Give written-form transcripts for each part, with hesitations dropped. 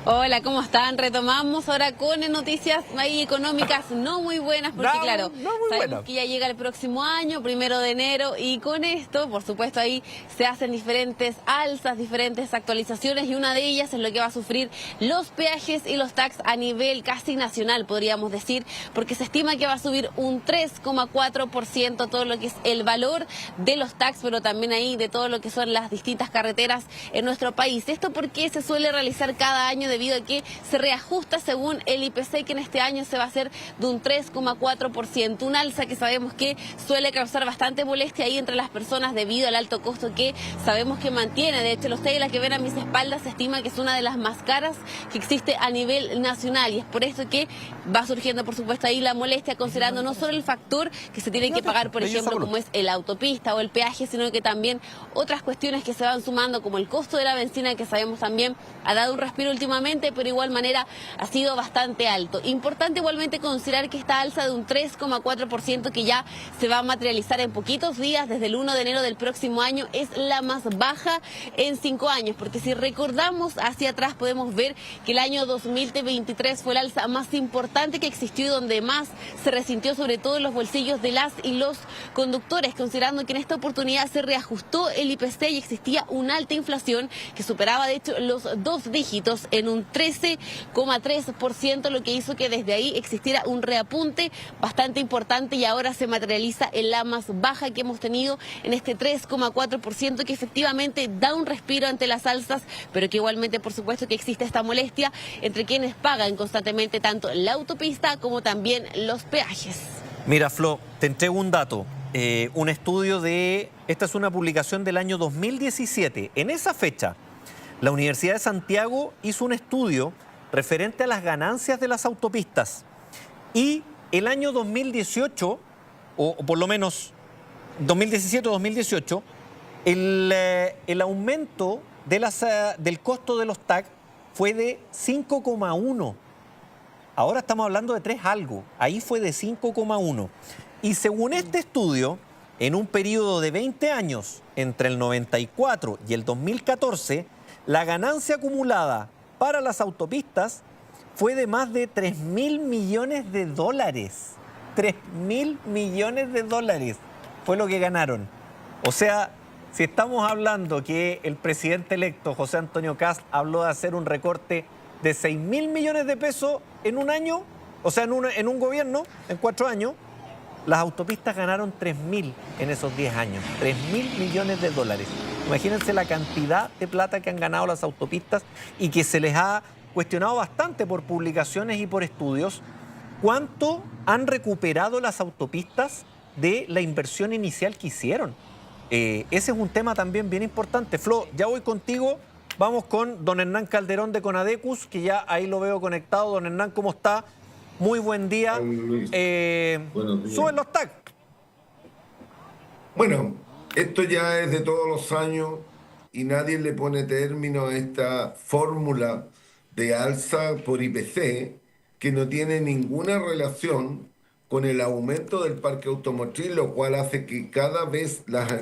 Hola, ¿cómo están? Retomamos ahora con noticias ahí económicas no muy buenas, porque claro, sabemos que ya llega el próximo año, 1 de enero, y con esto, por supuesto, ahí se hacen diferentes alzas, diferentes actualizaciones, y una de ellas es lo que va a sufrir los peajes y los tax a nivel casi nacional, podríamos decir, porque se estima que va a subir un 3,4% todo lo que es el valor de los tax, pero también ahí de todo lo que son las distintas carreteras en nuestro país. Esto porque se suele realizar cada año debido a que se reajusta según el IPC, que en este año se va a hacer de un 3,4%, un alza que sabemos que suele causar bastante molestia ahí entre las personas debido al alto costo que sabemos que mantiene. De hecho, los telas que ven a mis espaldas se estima que es una de las más caras que existe a nivel nacional, y es por eso que va surgiendo, por supuesto, ahí la molestia, considerando no solo el factor que se tiene que pagar, por ejemplo, como es el autopista o el peaje, sino que también otras cuestiones que se van sumando, como el costo de la benzina, que sabemos también ha dado un respiro últimamente, pero igual manera ha sido bastante alto. Importante igualmente considerar que esta alza de un 3,4% que ya se va a materializar en poquitos días, desde el 1 de enero del próximo año, es la más baja en 5 años, porque si recordamos hacia atrás podemos ver que el año 2023 fue el alza más importante que existió y donde más se resintió, sobre todo en los bolsillos de las y los conductores, considerando que en esta oportunidad se reajustó el IPC y existía una alta inflación que superaba de hecho los 2 dígitos en un 13,3%, lo que hizo que desde ahí existiera un reapunte bastante importante, y ahora se materializa en la más baja que hemos tenido, en este 3,4%, que efectivamente da un respiro ante las alzas, pero que igualmente, por supuesto, que existe esta molestia entre quienes pagan constantemente tanto la autopista como también los peajes. Mira, Flo, te entrego un dato. Un estudio esta es una publicación del año 2017. En esa fecha, la Universidad de Santiago hizo un estudio referente a las ganancias de las autopistas. Y el año 2018, o por lo menos 2017 o 2018, el aumento del costo de los TAC fue de 5,1. Ahora estamos hablando de 3 algo. Ahí fue de 5,1. Y según este estudio, en un periodo de 20 años, entre el 94 y el 2014, la ganancia acumulada para las autopistas fue de más de 3.000 millones de dólares. 3.000 millones de dólares fue lo que ganaron. O sea, si estamos hablando que el presidente electo, José Antonio Kast, habló de hacer un recorte de 6.000 millones de pesos en un año, o sea, en un gobierno, en 4 años, las autopistas ganaron 3.000 en esos 10 años. 3.000 millones de dólares. Imagínense la cantidad de plata que han ganado las autopistas y que se les ha cuestionado bastante por publicaciones y por estudios. ¿Cuánto han recuperado las autopistas de la inversión inicial que hicieron? Ese es un tema también bien importante. Flo, ya voy contigo. Vamos con don Hernán Calderón de Conadecus, que ya ahí lo veo conectado. Don Hernán, ¿cómo está? Muy buen día. Suben los TAC. Bueno, esto ya es de todos los años y nadie le pone término a esta fórmula de alza por IPC que no tiene ninguna relación con el aumento del parque automotriz, lo cual hace que cada vez las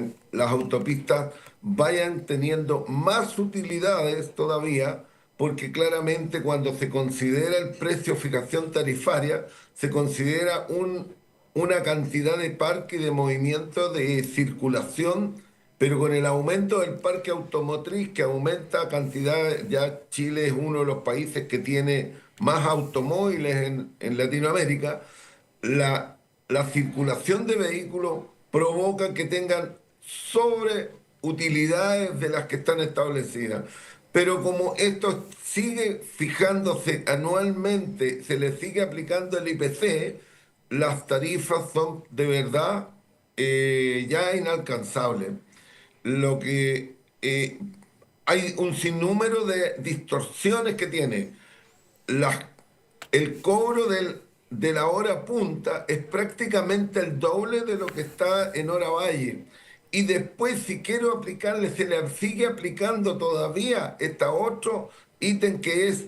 autopistas vayan teniendo más utilidades todavía, porque claramente cuando se considera el precio fijación tarifaria, se considera una cantidad de parque y de movimiento de circulación, pero con el aumento del parque automotriz, que aumenta cantidad, ya Chile es uno de los países que tiene más automóviles en Latinoamérica, la circulación de vehículos provoca que tengan sobreutilidades de las que están establecidas. Pero como esto sigue fijándose anualmente, se le sigue aplicando el IPC, las tarifas son de verdad ya inalcanzables. Lo que hay un sinnúmero de distorsiones que tiene. El cobro de la hora punta es prácticamente el doble de lo que está en hora valle. Y después, si quiero aplicarle, se le sigue aplicando todavía este otro ítem que es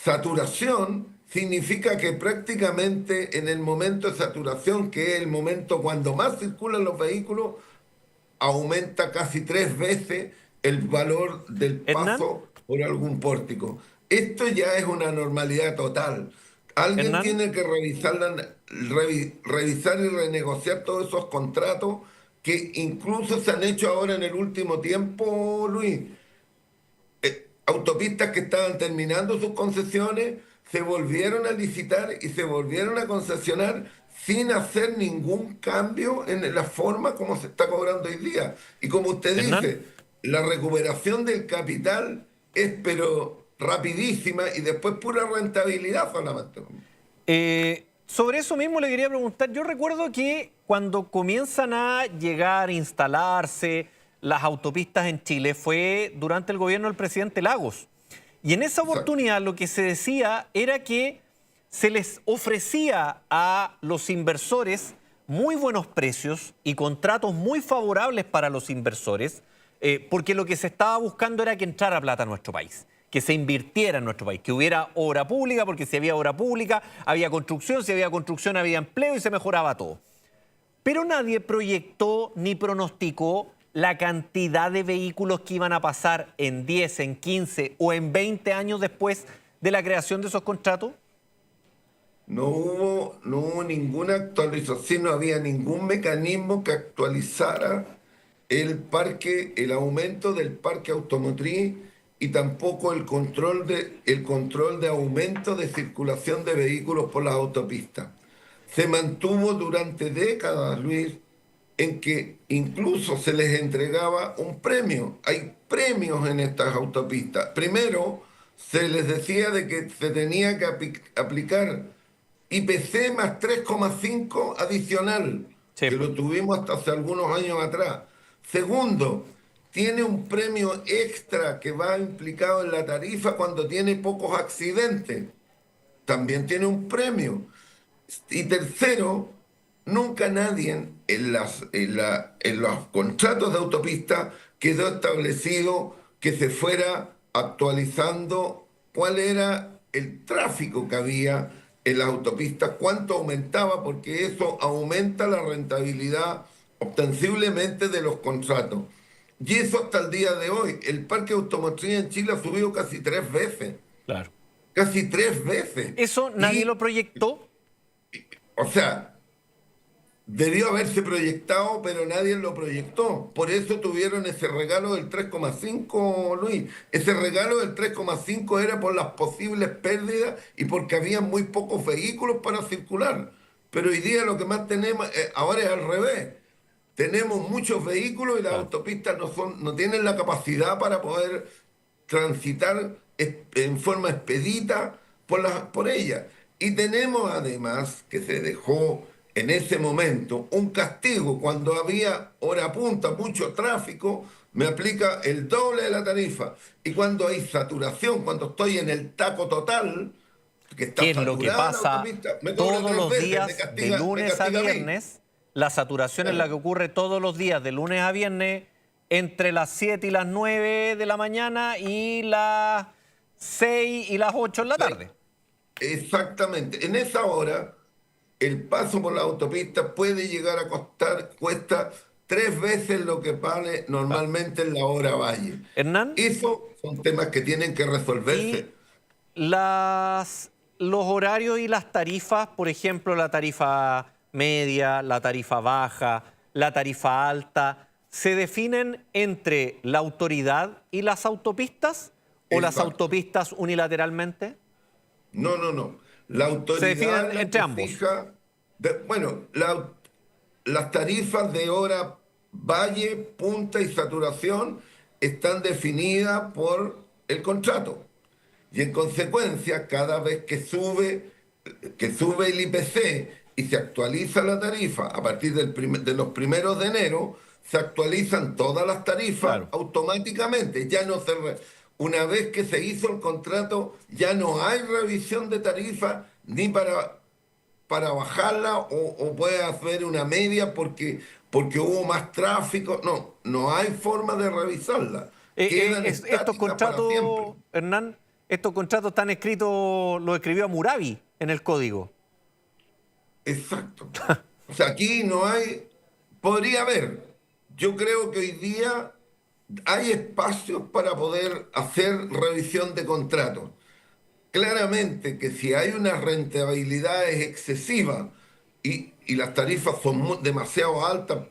saturación. Significa que prácticamente en el momento de saturación, que es el momento cuando más circulan los vehículos, aumenta casi 3 veces el valor del Hernán, paso por algún pórtico. Esto ya es una normalidad total. Alguien Hernán. tiene que revisar y renegociar todos esos contratos que incluso se han hecho ahora en el último tiempo, Luis. Autopistas que estaban terminando sus concesiones se volvieron a licitar y se volvieron a concesionar sin hacer ningún cambio en la forma como se está cobrando hoy día. Y como usted Hernán. dice, la recuperación del capital es pero rapidísima y después pura rentabilidad solamente. Sobre eso mismo le quería preguntar. Yo recuerdo que cuando comienzan a llegar, instalarse las autopistas en Chile fue durante el gobierno del presidente Lagos. Y en esa oportunidad lo que se decía era que se les ofrecía a los inversores muy buenos precios y contratos muy favorables para los inversores, porque lo que se estaba buscando era que entrara plata a nuestro país, que se invirtiera en nuestro país, que hubiera obra pública, porque si había obra pública había construcción, si había construcción había empleo y se mejoraba todo. Pero nadie proyectó ni pronosticó la cantidad de vehículos que iban a pasar en 10, en 15 o en 20 años después de la creación de esos contratos. No hubo ninguna actualización, no había ningún mecanismo que actualizara el parque, el aumento del parque automotriz y tampoco el control de aumento de circulación de vehículos por las autopistas. Se mantuvo durante décadas, Luis, en que incluso se les entregaba un premio. Hay premios en estas autopistas. Primero, se les decía de que se tenía que aplicar IPC más 3,5 adicional, Sí. que lo tuvimos hasta hace algunos años atrás. Segundo, tiene un premio extra que va implicado en la tarifa cuando tiene pocos accidentes. También tiene un premio. Y tercero, nunca nadie en los contratos de autopista quedó establecido que se fuera actualizando cuál era el tráfico que había en las autopistas, cuánto aumentaba, porque eso aumenta la rentabilidad ostensiblemente de los contratos. Y eso hasta el día de hoy. El parque automotriz en Chile ha subido casi 3 veces. Claro. Casi 3 veces. Eso nadie lo proyectó. O sea, debió haberse proyectado, pero nadie lo proyectó. Por eso tuvieron ese regalo del 3,5, Luis. Ese regalo del 3,5 era por las posibles pérdidas y porque había muy pocos vehículos para circular. Pero hoy día lo que más tenemos, ahora es al revés. Tenemos muchos vehículos y las autopistas no tienen la capacidad para poder transitar en forma expedita por ellas. Y tenemos además que se dejó en ese momento un castigo cuando había hora punta, mucho tráfico, me aplica el doble de la tarifa. Y cuando hay saturación, cuando estoy en el taco total, que está ¿Qué es lo que pasa todos los días de lunes a viernes? La saturación es la que ocurre todos los días de lunes a viernes entre las 7 y las 9 de la mañana y las 6 y las 8 en la tarde. Exactamente. En esa hora, el paso por la autopista puede llegar a cuesta 3 veces lo que vale normalmente en la hora valle. Hernán. Esos son temas que tienen que resolverse. Y los horarios y las tarifas, por ejemplo, la tarifa media, la tarifa baja, la tarifa alta, ¿se definen entre la autoridad y las autopistas o las autopistas unilateralmente? No. La autoridad se definen entre ambos. Las tarifas de hora valle, punta y saturación están definidas por el contrato. Y en consecuencia, cada vez que sube el IPC y se actualiza la tarifa a partir de los primeros de enero, se actualizan todas las tarifas automáticamente. Una vez que se hizo el contrato, ya no hay revisión de tarifa ni para bajarla o puede hacer una media porque hubo más tráfico. No hay forma de revisarla. Estos contratos, Hernán, estos contratos están escritos, lo escribió Hammurabi en el código. Exacto. O sea, aquí no hay... Podría haber. Yo creo que hoy día hay espacios para poder hacer revisión de contratos. Claramente que si hay unas rentabilidades excesivas y las tarifas son demasiado altas,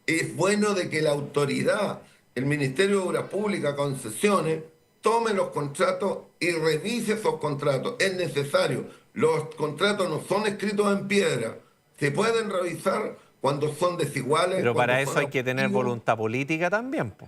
es bueno de que la autoridad, el Ministerio de Obras Públicas, Concesiones, tome los contratos y revise esos contratos. Es necesario. Los contratos no son escritos en piedra. Se pueden revisar cuando son desiguales. Pero cuando para eso son hay que tener abusivos. voluntad política también, po.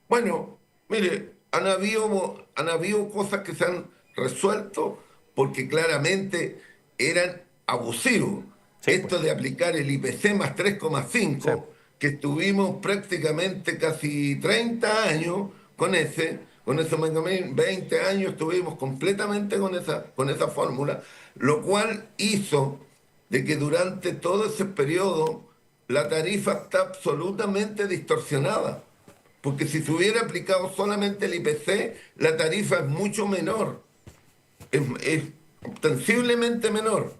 Bueno, mire, han habido cosas que se han resuelto porque claramente eran abusivos. Sí, Esto pues. de aplicar el IPC más Sí. 3,5, que estuvimos prácticamente casi 30 años con ese mecanismo, 20 años estuvimos completamente con esa fórmula, lo cual hizo de que durante todo ese periodo la tarifa está absolutamente distorsionada. Porque si se hubiera aplicado solamente el IPC, la tarifa es mucho menor, es ostensiblemente menor.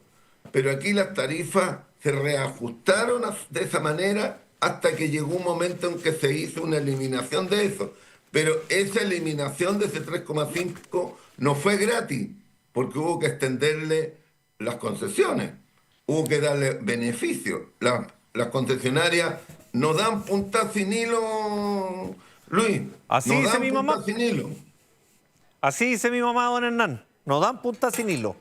Pero aquí las tarifas se reajustaron de esa manera hasta que llegó un momento en que se hizo una eliminación de eso. Pero esa eliminación de ese 3,5 no fue gratis, porque hubo que extenderle las concesiones, hubo que darle beneficios. Las concesionarias no dan punta sin hilo, Luis, Así no dice dan mi punta mamá. sin hilo. Así dice mi mamá, don Hernán. Nos dan punta sin hilo.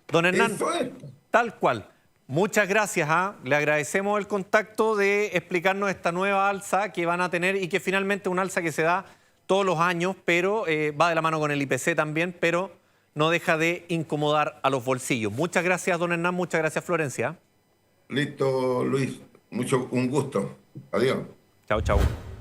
Don Hernán, Eso es. tal cual. Muchas gracias. Le agradecemos el contacto de explicarnos esta nueva alza que van a tener y que finalmente es una alza que se da todos los años, pero va de la mano con el IPC también, pero no deja de incomodar a los bolsillos. Muchas gracias, don Hernán. Muchas gracias, Florencia. Listo, Luis. Un gusto. Adiós. Chao, chao.